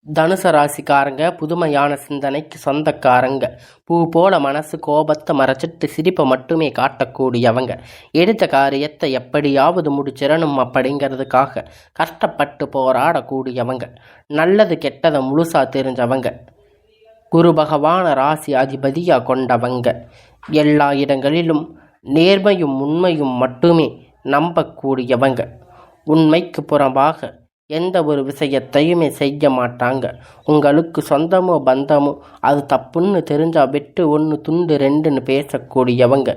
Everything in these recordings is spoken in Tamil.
தனுசு ராசிக்காரங்க புதுமையான சிந்தனைக்கு சொந்தக்காரங்க. பூ போல மனசு கோபத்தை மறைச்சிட்டு சிரிப்பை மட்டுமே காட்டக்கூடியவங்க. எடுத்த காரியத்தை எப்படியாவது முடிச்சிடணும் அப்படிங்கிறதுக்காக கஷ்டப்பட்டு போராடக்கூடியவங்க. நல்லது கெட்டதை முழுசா தெரிஞ்சவங்க. குரு பகவான ராசி அதிபதியாக கொண்டவங்க. எல்லா இடங்களிலும் நேர்மையும் உண்மையும் மட்டுமே நம்பக்கூடியவங்க. உண்மைக்கு புறம்பாக எந்த ஒரு விஷயத்தையுமே செய்ய மாட்டாங்க. உங்களுக்கு சொந்தமோ பந்தமோ அது தப்புன்னு தெரிஞ்சால் வெட்டு 1 துண்டு 2ன்னு பேசக்கூடியவங்க.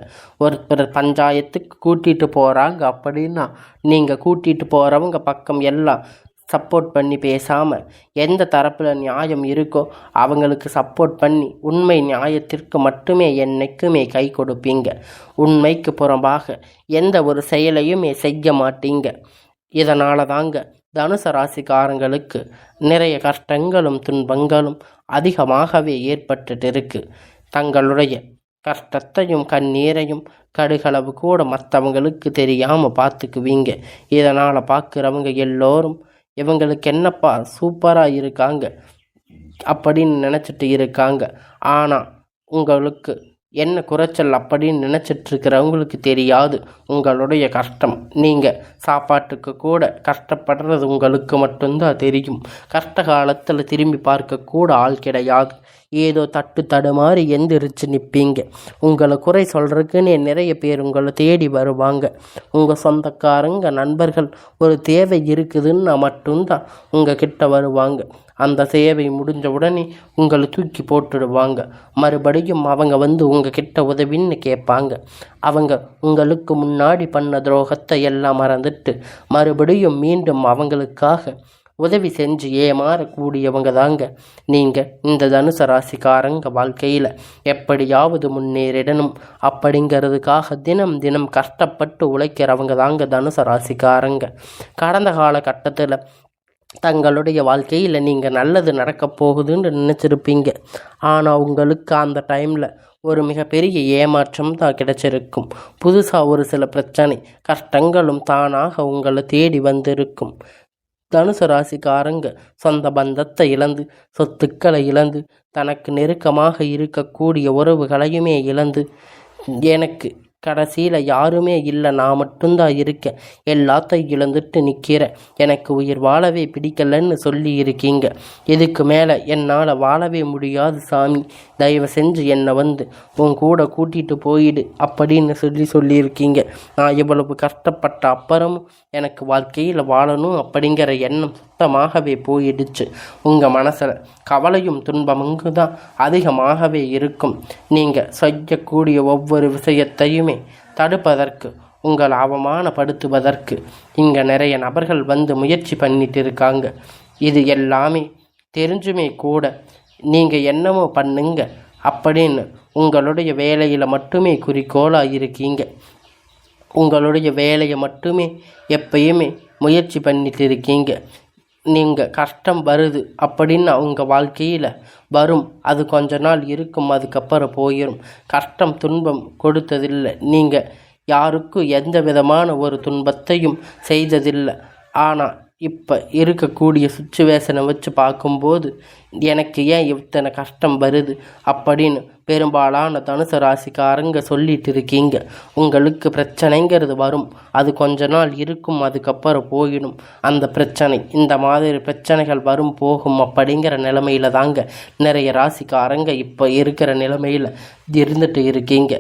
ஒருத்தர் பஞ்சாயத்துக்கு கூட்டிகிட்டு போகிறாங்க அப்படின்னா நீங்கள் கூட்டிகிட்டு போகிறவங்க பக்கம் எல்லாம் சப்போர்ட் பண்ணி பேசாமல் எந்த தரப்பில் நியாயம் இருக்கோ அவங்களுக்கு சப்போர்ட் பண்ணி உண்மை நியாயத்திற்கு மட்டுமே என்னைக்குமே கை கொடுப்பீங்க. உண்மைக்கு புறம்பாக எந்த ஒரு செயலையுமே செய்ய மாட்டீங்க. இதனால தாங்க தனுசு ராசிக்காரங்களுக்கு நிறைய கஷ்டங்களும் துன்பங்களும் அதிகமாகவே ஏற்பட்டுட்டு இருக்கு. தங்களுடைய கஷ்டத்தையும் கண்ணீரையும் கடுகளவு கூட மற்றவங்களுக்கு தெரியாமல் பார்த்துக்குவீங்க. இதனால் பார்க்குறவங்க எல்லோரும் இவங்களுக்கு என்னப்பா சூப்பராக இருக்காங்க அப்படின்னு நினச்சிட்டு இருக்காங்க. ஆனால் உங்களுக்கு என்ன குறைச்சல் அப்படின்னு நினச்சிட்ருக்கிறவங்களுக்கு தெரியாது உங்களுடைய கஷ்டம். நீங்கள் சாப்பாட்டுக்கு கூட கஷ்டப்படுறது உங்களுக்கு மட்டும்தான் தெரியும். கஷ்ட காலத்தில் திரும்பி பார்க்கக்கூட ஆள் கிடையாது. ஏதோ தட்டு தடுமாறி எந்திரிச்சு நிற்பீங்க. உங்களை குறை சொல்கிறதுக்குன்னே நிறைய பேர் உங்களை தேடி வருவாங்க. உங்கள் சொந்தக்காரங்க நண்பர்கள் ஒரு தேவை இருக்குதுன்னு மட்டும்தான் உங்கள் கிட்ட வருவாங்க. அந்த சேவை முடிஞ்ச உடனே உங்களை தூக்கி போட்டுடுவாங்க. மறுபடியும் அவங்க வந்து உங்கள் கிட்ட உதவின்னு கேட்பாங்க. அவங்க உங்களுக்கு முன்னாடி பண்ண துரோகத்தை எல்லாம் மறந்துட்டு மறுபடியும் மீண்டும் அவங்களுக்காக உதவி செஞ்சு ஏமாறக்கூடியவங்க தாங்க நீங்கள். இந்த தனுசு ராசிக்காரங்க வாழ்க்கையில் எப்படியாவது முன்னேறிடணும் அப்படிங்கிறதுக்காக தினம் தினம் கஷ்டப்பட்டு உழைக்கிறவங்க தாங்க தனுசு ராசிக்காரங்க. கடந்த காலகட்டத்தில் தங்களுடைய வாழ்க்கையில் நீங்கள் நல்லது நடக்க போகுதுன்னு நினச்சிருப்பீங்க. ஆனால் உங்களுக்கு அந்த டைமில் ஒரு மிகப்பெரிய ஏமாற்றம் தான் கிடைச்சிருக்கும். புதுசாக ஒரு சில பிரச்சனை கஷ்டங்களும் தானாக உங்களை தேடி வந்திருக்கும். தனுசு ராசிக்காரங்க சொந்த பந்தத்தை இழந்து சொத்துக்களை இழந்து தனக்கு நெருக்கமாக இருக்கக்கூடிய உறவுகளையுமே இழந்து எனக்கு கடைசியில் யாருமே இல்லை, நான் மட்டும்தான் இருக்கேன், எல்லாத்தையும் இழந்துட்டு நிற்கிறேன், எனக்கு உயிர் வாழவே பிடிக்கலன்னு சொல்லி இருக்கீங்க. இதுக்கு மேலே என்னால் வாழவே முடியாது சாமி, தயவு செஞ்சு என்னை வந்து உன் கூட கூட்டிகிட்டு போயிடு அப்படின்னு சொல்லியிருக்கீங்க. நான் இவ்வளவு கஷ்டப்பட்ட அப்புறமும் எனக்கு வாழ்க்கையில் வாழணும் அப்படிங்கிற எண்ணம் சுத்தமாகவே போயிடுச்சு. உங்கள் மனசில் கவலையும் துன்பமுங்க தான் அதிகமாகவே இருக்கும். நீங்கள் செய்யக்கூடிய ஒவ்வொரு விஷயத்தையுமே தடுப்பதற்கு உங்களை அவமானப்படுத்துவதற்கு இங்கே நிறைய நபர்கள் வந்து முயற்சி பண்ணிட்டு இருக்காங்க. இது எல்லாமே தெரிஞ்சுமே கூட நீங்கள் என்னமோ பண்ணுங்க அப்படின்னு உங்களுடைய வேலையில் மட்டுமே குறிக்கோளாக இருக்கீங்க. உங்களுடைய வேலையை மட்டுமே எப்பயுமே முயற்சி பண்ணிட்டு இருக்கீங்க. நீங்கள் கஷ்டம் வருது அப்படின்னு உங்கள் வாழ்க்கையில் வரும், அது கொஞ்ச நாள் இருக்கும், அதுக்கப்புறம் போயிடும். கஷ்டம் துன்பம் கொடுத்ததில்லை, நீங்கள் யாருக்கும் எந்த விதமான ஒரு துன்பத்தையும் செய்ததில்லை. ஆனால் இப்போ இருக்கக்கூடிய சுச்சுவேஷனை வச்சு பார்க்கும்போது எனக்கு ஏன் இத்தனை கஷ்டம் வருது அப்படின்னு பெரும்பாலான தனுசு ராசிக்காரங்க சொல்லிட்டு இருக்கீங்க. உங்களுக்கு பிரச்சனைங்கிறது வரும், அது கொஞ்ச நாள் இருக்கும், அதுக்கப்புறம் போயிடும். அந்த பிரச்சனை இந்த மாதிரி பிரச்சனைகள் வரும் போகும் அப்படிங்கிற நிலைமையில தாங்க நிறைய ராசிக்காரங்க இப்போ இருக்கிற நிலைமையில் இருந்துட்டு இருக்கீங்க.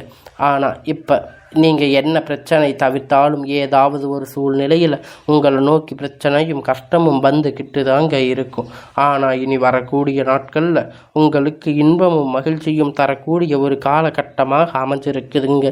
ஆனால் இப்போ நீங்கள் என்ன பிரச்சனை தவிர்த்தாலும் ஏதாவது ஒரு சூழ்நிலையில் உங்களை நோக்கி பிரச்சனையும் கஷ்டமும் வந்துக்கிட்டு தாங்க இருக்கும். ஆனால் இனி வரக்கூடிய நாட்களில் உங்களுக்கு இன்பமும் மகிழ்ச்சியும் தரக்கூடிய ஒரு காலகட்டமாக அமைஞ்சிருக்குதுங்க.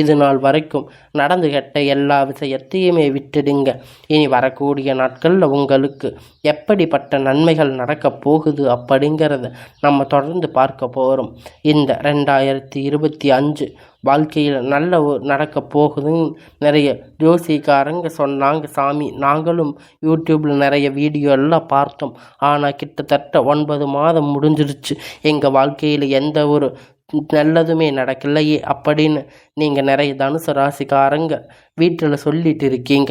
இது நாள் வரைக்கும் நடந்து கெட்ட எல்லா விஷயத்தையுமே விட்டுடுங்க. இனி வரக்கூடிய நாட்களில் உங்களுக்கு எப்படிப்பட்ட நன்மைகள் நடக்கப் போகுது அப்படிங்கிறத நம்ம தொடர்ந்து பார்க்க போகிறோம். இந்த 2025 வாழ்க்கையில் நல்ல நடக்க போகுதுன்னு நிறைய ஜோசிக்காரங்க சொன்னாங்க சாமி. நாங்களும் யூடியூப்பில் நிறைய வீடியோ எல்லாம் பார்த்தோம். ஆனால் கிட்டத்தட்ட 9 மாதம் முடிஞ்சிருச்சு. எங்கள் வாழ்க்கையில் எந்த ஒரு நல்லதுமே நடக்கலையே அப்படின்னு நீங்கள் நிறைய தனுசு ராசிக்காரங்க வீட்டில் சொல்லிட்டு இருக்கீங்க.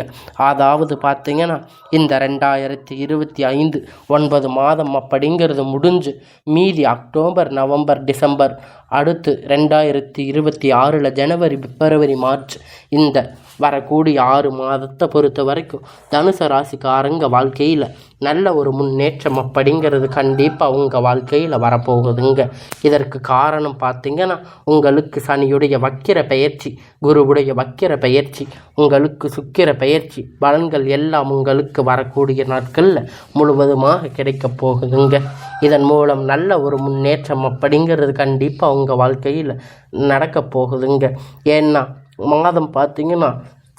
அதாவது பார்த்தீங்கன்னா இந்த 2025 9 மாதம் அப்படிங்கிறது முடிஞ்சு மீதி அக்டோபர் நவம்பர் டிசம்பர் அடுத்து 2026 ஜனவரி பிப்ரவரி மார்ச் இந்த வரக்கூடிய 6 மாதத்தை பொறுத்த வரைக்கும் தனுசு ராசிக்காரங்க வாழ்க்கையில் நல்ல ஒரு முன்னேற்றம் அப்படிங்கிறது கண்டிப்பாக உங்கள் வாழ்க்கையில் வரப்போகுதுங்க. இதற்கு காரணம் பார்த்தீங்கன்னா உங்களுக்கு சனியுடைய வக்கிர பெயர்ச்சி, குருவுடைய வக்கிர பெயர்ச்சி, உங்களுக்கு சுக்கிர பெயர்ச்சி பலன்கள் எல்லாம் உங்களுக்கு வரக்கூடிய நாட்களில் முழுவதுமாக கிடைக்கப் போகுதுங்க. இதன் மூலம் நல்ல ஒரு முன்னேற்றம் அப்படிங்கிறது கண்டிப்பாக உங்கள் வாழ்க்கையில் நடக்கப் போகுதுங்க. ஏன்னா மாதம் பார்த்தீங்கன்னா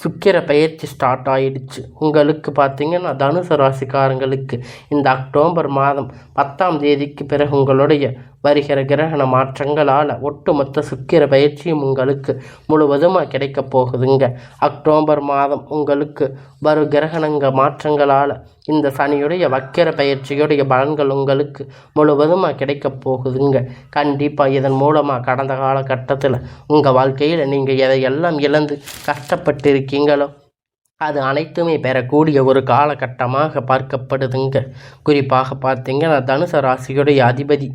சுக்கிர பெயர்ச்சி ஸ்டார்ட் ஆகிடுச்சு. உங்களுக்கு பார்த்தீங்கன்னா தனுசு ராசிக்காரங்களுக்கு இந்த அக்டோபர் மாதம் 10ஆம் தேதிக்கு பிறகு உங்களுடைய வருகிற கிரகண மாற்றங்களால் ஒட்டுமொத்த சுக்கிர பயிற்சியும் உங்களுக்கு முழுவதுமாக கிடைக்கப் போகுதுங்க. அக்டோபர் மாதம் உங்களுக்கு வரும் கிரகணங்க மாற்றங்களால் இந்த சனியுடைய வக்கிர பயிற்சியுடைய பலன்கள் உங்களுக்கு முழுவதுமாக கிடைக்கப் போகுதுங்க. கண்டிப்பாக இதன் மூலமாக கடந்த காலகட்டத்தில் உங்கள் வாழ்க்கையில் நீங்கள் எதையெல்லாம் இழந்து கஷ்டப்பட்டு இருக்கீங்களோ அது அனைத்துமே பெறக்கூடிய ஒரு காலகட்டமாக பார்க்கப்படுதுங்க. குறிப்பாக பார்த்தீங்கன்னா தனுசு ராசியுடைய அதிபதி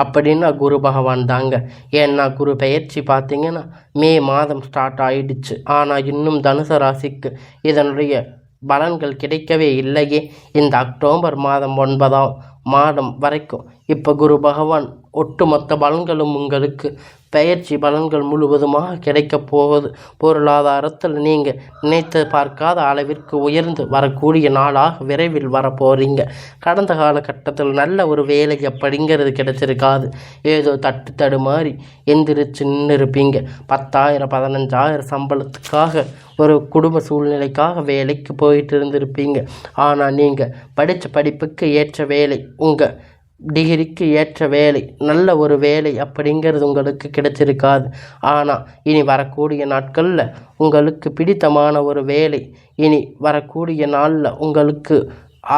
அப்படின்னா குரு பகவான் தாங்க. ஏன்னா குரு பெயர்ச்சி பார்த்தீங்கன்னா மே மாதம் ஸ்டார்ட் ஆகிடுச்சு. ஆனால் இன்னும் தனுசு ராசிக்கு இதனுடைய பலன்கள் கிடைக்கவே இல்லையே. இந்த அக்டோபர் மாதம் 9ஆம் மாதம் வரைக்கும் இப்போ குரு பகவான் ஒட்டுமொத்த பலன்களும் உங்களுக்கு பெயர்ச்சி பலன்கள் முழுவதுமாக கிடைக்கப் போகுது. பொருளாதாரத்தில் நீங்கள் நினைத்து பார்க்காத அளவிற்கு உயர்ந்து வரக்கூடிய நாளாக விரைவில் வரப்போகிறீங்க. கடந்த காலகட்டத்தில் நல்ல ஒரு வேலை அப்படிங்கிறது கிடைச்சிருக்காது. ஏதோ தட்டு மாதிரி எந்திரிச்சு நின்று இருப்பீங்க. 10,000 15,000 சம்பளத்துக்காக ஒரு குடும்ப சூழ்நிலைக்காக வேலைக்கு போயிட்டு இருந்திருப்பீங்க. ஆனால் நீங்கள் படித்த படிப்புக்கு ஏற்ற வேலை, உங்கள் டிகிரிக்கு ஏற்ற வேலை, நல்ல ஒரு வேலை அப்படிங்கிறது உங்களுக்கு கிடைச்சிருக்காது. ஆனால் இனி வரக்கூடிய நாட்களில் உங்களுக்கு பிடித்தமான ஒரு வேலை, இனி வரக்கூடிய நாளில் உங்களுக்கு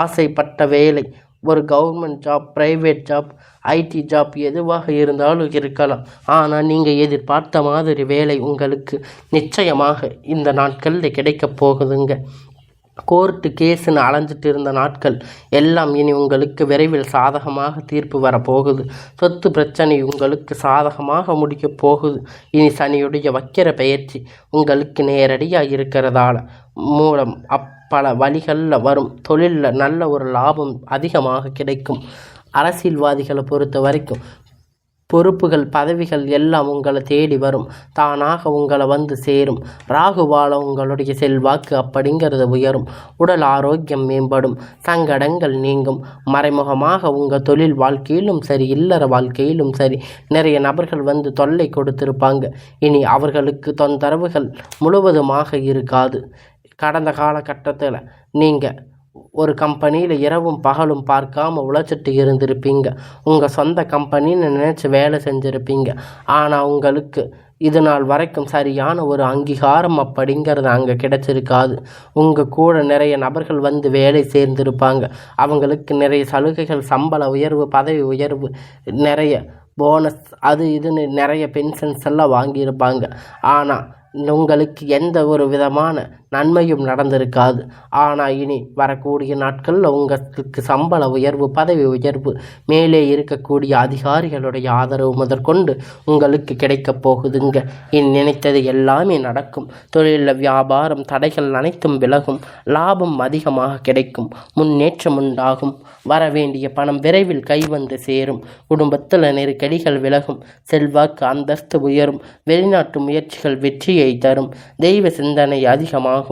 ஆசைப்பட்ட வேலை, ஒரு government job, private job, IT job எதுவாக இருந்தாலும் இருக்கலாம். ஆனால் நீங்கள் எதிர்பார்த்த மாதிரி வேலை உங்களுக்கு நிச்சயமாக இந்த நாட்களில் கிடைக்கப் போகுதுங்க. கோர்ட்டு கேஸுன்னு அலைஞ்சிட்டு இருந்த நாட்கள் எல்லாம் இனி உங்களுக்கு விரைவில் சாதகமாக தீர்ப்பு வரப்போகுது. சொத்து பிரச்சனை உங்களுக்கு சாதகமாக முடிக்கப் போகுது. இனி சனியுடைய வக்கிர பெயர்ச்சி உங்களுக்கு நேரடியாக இருக்கிறதால மூலம் பல வழிகளில் வரும் தொழிலில் நல்ல ஒரு லாபம் அதிகமாக கிடைக்கும். அரசியல்வாதிகளை பொறுத்த வரைக்கும் பொறுப்புகள், பதவிகள் எல்லாம் உங்களை தேடி வரும். தானாக உங்களை வந்து சேரும். ராகுவால உங்களுடைய செல்வாக்கு அப்படிங்கிறது உயரும். உடல் ஆரோக்கியம் மேம்படும். சங்கடங்கள் நீங்கும். மறைமுகமாக உங்கள் தொழில் வாழ்க்கையிலும் சரி, இல்லற வாழ்க்கையிலும் சரி நிறைய நபர்கள் வந்து தொல்லை கொடுத்திருப்பாங்க. இனி அவர்களுக்கு தொந்தரவுகள் முழுவதுமாக இருக்காது. கடந்த காலகட்டத்தில் நீங்கள் ஒரு கம்பெனியில் இரவும் பகலும் பார்க்காம உழைச்சிட்டு இருந்திருப்பீங்க. உங்கள் சொந்த கம்பெனின்னு நினச்சி வேலை செஞ்சுருப்பீங்க. ஆனால் உங்களுக்கு இது நாள் வரைக்கும் சரியான ஒரு அங்கீகாரம் அப்படிங்கிறது அங்கே கிடைச்சிருக்காது. உங்கள் கூட நிறைய நபர்கள் வந்து வேலை சேர்ந்திருப்பாங்க. அவங்களுக்கு நிறைய சலுகைகள், சம்பள உயர்வு, பதவி உயர்வு, நிறைய போனஸ், அது இதுன்னு நிறைய பென்ஷன்ஸ் எல்லாம் வாங்கியிருப்பாங்க. ஆனால் உங்களுக்கு எந்த ஒரு விதமான நன்மையும் நடந்திருக்காது. ஆனால் இனி வரக்கூடிய நாட்களில் உங்களுக்கு சம்பள உயர்வு, பதவி உயர்வு, மேலே இருக்கக்கூடிய அதிகாரிகளுடைய ஆதரவு முதற்கொண்டு உங்களுக்கு கிடைக்கப் போகுதுங்க. இனி நினைத்தது எல்லாமே நடக்கும். தொழிலில் வியாபாரம் தடைகள் அனைத்தும் விலகும். லாபம் அதிகமாக கிடைக்கும். முன்னேற்றம் உண்டாகும். வரவேண்டிய பணம் விரைவில் கைவந்து சேரும். குடும்பத்தில் நெருக்கடிகள் விலகும். செல்வாக்கு, அந்தஸ்து உயரும். வெளிநாட்டு முயற்சிகள் வெற்றியை தரும். தெய்வ சிந்தனை அதிகமாகும்.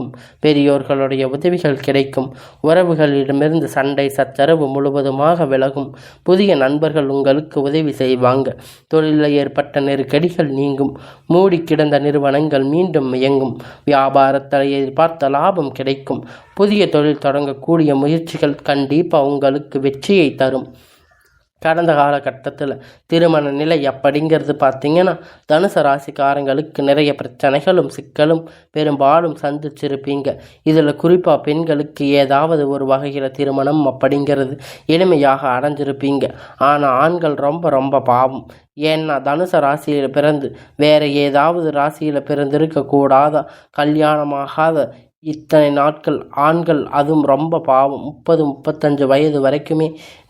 பெரியோர்களுடைய உதவிகள் கிடைக்கும். உறவுகளிடமிருந்து சண்டை சச்சரவு முழுவதுமாக விலகும். புதிய நண்பர்கள் உங்களுக்கு உதவி செய்வாங்க. தொழிலில் ஏற்பட்ட நெருக்கடிகள் நீங்கும். மூடி கிடந்த நிறுவனங்கள் மீண்டும் இயங்கும். வியாபாரத்தில் எதிர்பார்த்த லாபம் கிடைக்கும். புதிய தொழில் தொடங்கக்கூடிய முயற்சிகள் கண்டிப்பாக உங்களுக்கு வெற்றியை தரும். கடந்த காலகட்டத்தில் திருமண நிலை அப்படிங்கிறது பார்த்திங்கன்னா தனுசு ராசிக்காரங்களுக்கு நிறைய பிரச்சனைகளும் சிக்கலும் பெரும்பாலும் சந்திச்சிருப்பீங்க. இதில் குறிப்பாக பெண்களுக்கு ஏதாவது ஒரு வகையில் திருமணம் அப்படிங்கிறது எளிமையாக அடைஞ்சிருப்பீங்க. ஆனால் ஆண்கள் ரொம்ப ரொம்ப பாவம். ஏன்னா தனுசு ராசியில் பிறந்து வேறு ஏதாவது ராசியில் பிறந்திருக்கக்கூடாத கல்யாணமாகாத இத்தனை நாட்கள் ஆண்கள், அதுவும் ரொம்ப பாவம் 30-35 வயது வரைக்குமே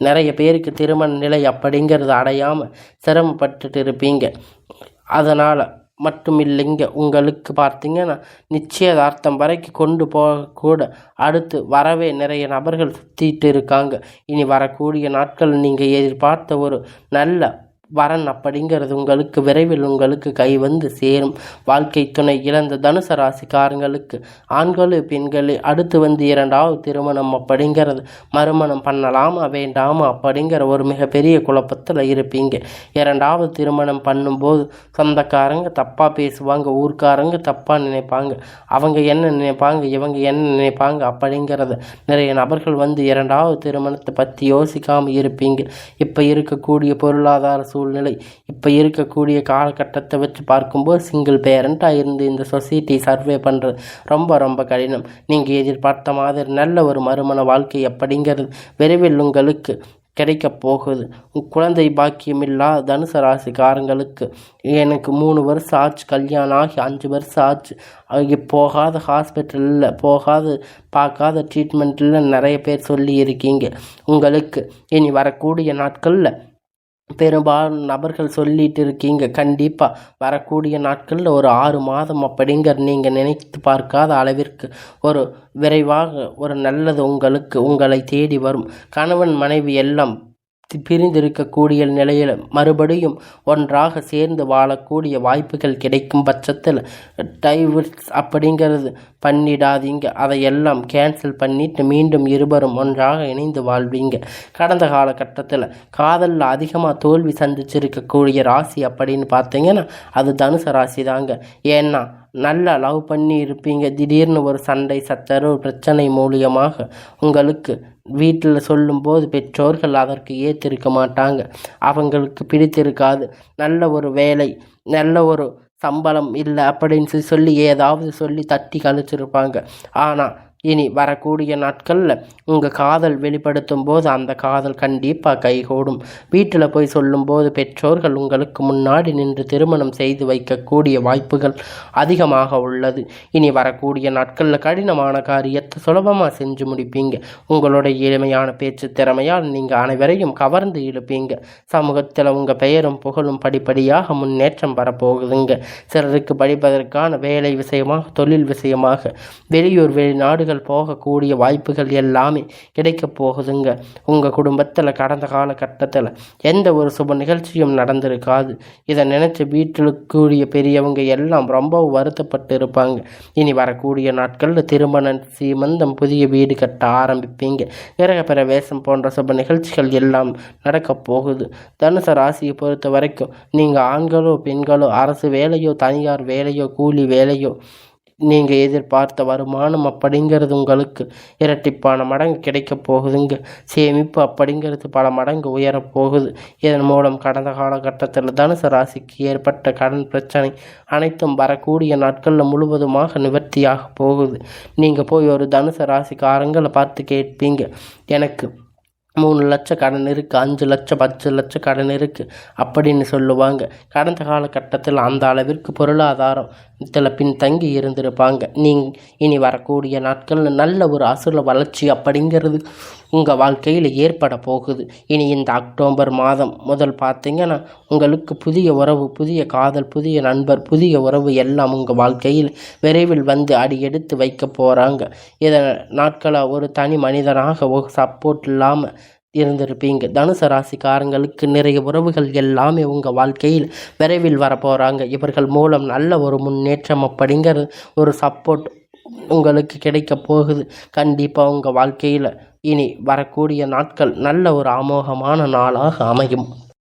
நிறைய பேருக்கு திருமண நிலை அப்படிங்கிறது அடையாமல் சிரமப்பட்டுட்டு இருப்பீங்க. அதனால் மட்டும் இல்லைங்க, உங்களுக்கு பார்த்திங்கன்னா நிச்சயதார்த்தம் வரைக்கும் கொண்டு போகக்கூட அடுத்து வரவே நிறைய நபர்கள் சுற்றிட்டு இருக்காங்க. இனி வரக்கூடிய நாட்கள் நீங்கள் எதிர்பார்த்த ஒரு நல்ல வரன் அப்படிங்கிறது உங்களுக்கு விரைவில் உங்களுக்கு கை வந்து சேரும். வாழ்க்கை துணை இழந்த தனுசு ராசிக்காரங்களுக்கு ஆண்களு பெண்களே அடுத்து வந்து 2வது திருமணம் அப்படிங்கிறது மறுமணம் பண்ணலாமா வேண்டாமா அப்படிங்கிற ஒரு மிகப்பெரிய குழப்பத்தில் இருப்பீங்க. 2வது திருமணம் பண்ணும்போது சொந்தக்காரங்க தப்பாக பேசுவாங்க, ஊர்க்காரங்க தப்பாக நினைப்பாங்க, அவங்க என்ன நினைப்பாங்க இவங்க என்ன நினைப்பாங்க அப்படிங்கிறத நிறைய நபர்கள் வந்து 2வது திருமணத்தை பற்றி யோசிக்காமல் இருப்பீங்க. இப்போ இருக்கக்கூடிய பொருளாதார சூழ்நிலை, இப்போ இருக்கக்கூடிய காலகட்டத்தை வச்சு பார்க்கும்போது சிங்கிள் பேரண்ட்டாக இருந்து இந்த சொசைட்டி சர்வே பண்ணுறது ரொம்ப ரொம்ப கடினம். நீங்கள் எதிர்பார்த்த மாதிரி நல்ல ஒரு மறுமண வாழ்க்கை அப்படிங்கிறது விரைவில் உங்களுக்கு கிடைக்க போகுது. குழந்தை பாக்கியமில்லாத தனுசு ராசிக்காரங்களுக்கு எனக்கு 3 வருஷம் ஆச்சு, கல்யாணம் ஆகி 5 வருஷம் ஆச்சு, போகாத ஹாஸ்பிட்டலில் போகாத பார்க்காத ட்ரீட்மெண்ட்டில் நிறைய பேர் சொல்லி இருக்கீங்க. உங்களுக்கு இனி வரக்கூடிய நாட்களில் பெரும்பாலும் நபர்கள் சொல்லிட்டு இருக்கீங்க. கண்டிப்பாக வரக்கூடிய நாட்களில் ஒரு 6 மாதம் அப்படிங்கிற நீங்கள் நினைத்து பார்க்காத அளவிற்கு ஒரு விரைவாக ஒரு நல்லது உங்களை தேடி வரும். கணவன் மனைவி எல்லாம் பிரிந்திருக்கக்கூடிய நிலையில் மறுபடியும் ஒன்றாக சேர்ந்து வாழக்கூடிய வாய்ப்புகள் கிடைக்கும் பட்சத்தில் டைவர்ஸ் அப்படிங்கிறது பண்ணிடாதீங்க. அதையெல்லாம் கேன்சல் பண்ணிட்டு மீண்டும் இருவரும் ஒன்றாக இணைந்து வாழ்வீங்க. கடந்த காலகட்டத்தில் காதலில் அதிகமாக தோல்வி சந்திச்சிருக்கக்கூடிய ராசி அப்படின்னு பார்த்தீங்கன்னா அது தனுசு ராசி தாங்க. ஏன்னா நல்லா லவ் பண்ணி இருப்பீங்க, திடீர்னு ஒரு சண்டை சச்சரவு பிரச்சனை மூலியமாக உங்களுக்கு வீட்டில் சொல்லும்போது பெற்றோர்கள் அதற்கு ஏற்றிருக்க மாட்டாங்க, அவங்களுக்கு பிடித்திருக்காது. நல்ல ஒரு வேலை, நல்ல ஒரு சம்பளம் இல்லை அப்படின்னு சொல்லி ஏதாவது சொல்லி தட்டி கழிச்சிருப்பாங்க. ஆனால் இனி வரக்கூடிய நாட்களில் உங்கள் காதல் வெளிப்படுத்தும் போது அந்த காதல் கண்டிப்பாக கைகூடும். வீட்டில் போய் சொல்லும்போது பெற்றோர்கள் உங்களுக்கு முன்னாடி நின்று திருமணம் செய்து வைக்கக்கூடிய வாய்ப்புகள் அதிகமாக உள்ளது. இனி வரக்கூடிய நாட்களில் கடினமான காரியத்தை சுலபமாக செஞ்சு முடிப்பீங்க. உங்களுடைய எளிமையான பேச்சு திறமையால் நீங்கள் அனைவரையும் கவர்ந்து இழுப்பீங்க. சமூகத்தில் உங்கள் பெயரும் புகழும் படிப்படியாக முன்னேற்றம் வரப்போகுதுங்க. சிலருக்கு படிப்பதற்கான வேலை விஷயமாக, தொழில் விஷயமாக வெளியூர் வெளிநாடுகள் போகக்கூடிய வாய்ப்புகள் எல்லாமே கிடைக்க போகுதுங்க. உங்கள் குடும்பத்தில் கடந்த காலகட்டத்தில் எந்த ஒரு சுப நிகழ்ச்சியும் நடந்திருக்காது. இதை நினைச்சு வீட்டில் கூடிய பெரியவங்க எல்லாம் ரொம்ப வருத்தப்பட்டு இருப்பாங்க. இனி வரக்கூடிய நாட்களில் திருமணம், சீமந்தம், புதிய வீடு கட்ட ஆரம்பிப்பீங்க. கிரக பிரவேசம் போன்ற சுப நிகழ்ச்சிகள் எல்லாம் நடக்க போகுது. தனுசு ராசியை பொறுத்த வரைக்கும் நீங்கள் ஆண்களோ பெண்களோ, அரசு வேலையோ தனியார் வேலையோ கூலி வேலையோ, நீங்கள் எதிர்பார்த்த வருமானம் அப்படிங்கிறது உங்களுக்கு இரட்டிப்பான மடங்கு கிடைக்க போகுதுங்க. சேமிப்பு அப்படிங்கிறது பல மடங்கு உயரப்போகுது. இதன் மூலம் கடந்த காலகட்டத்தில் தனுசு ராசிக்கு ஏற்பட்ட கடன் பிரச்சனை அனைத்தும் வரக்கூடிய நாட்களில் முழுவதுமாக நிவர்த்தியாக போகுது. நீங்கள் போய் ஒரு தனுசு ராசிக்காரங்களை பார்த்து கேட்பீங்க, எனக்கு 3 லட்சம் கடன் இருக்குது, 5 லட்சம் 10 லட்சம் கடன் இருக்குது அப்படின்னு சொல்லுவாங்க. கடந்த காலகட்டத்தில் அந்த அளவிற்கு பொருளாதாரம் பின்தங்கி இருந்திருப்பாங்க. இனி வரக்கூடிய நாட்களில் நல்ல ஒரு அசுர வளர்ச்சி அப்படிங்கிறது உங்கள் வாழ்க்கையில் ஏற்பட போகுது. இனி இந்த அக்டோபர் மாதம் முதல் பார்த்தீங்கன்னா உங்களுக்கு புதிய உறவு, புதிய காதல், புதிய நண்பர், புதிய உறவு எல்லாம் உங்கள் வாழ்க்கையில் விரைவில் வந்து அடியெடுத்து வைக்க போகிறாங்க. இதை நாட்களாக ஒரு தனி மனிதனாக ஒரு சப்போர்ட் இல்லாமல் இருந்திருப்பீங்க. தனுசு ராசிக்காரங்களுக்கு நிறைய உறவுகள் எல்லாமே உங்கள் வாழ்க்கையில் விரைவில் வரப்போகிறாங்க. இவர்கள் மூலம் நல்ல ஒரு முன்னேற்றம் அப்படிங்கிற ஒரு சப்போர்ட் உங்களுக்கு கிடைக்க போகுது. கண்டிப்பாக உங்கள் வாழ்க்கையில் இனி வரக்கூடிய நாட்கள் நல்ல ஒரு அமோகமான நாளாக அமையும்.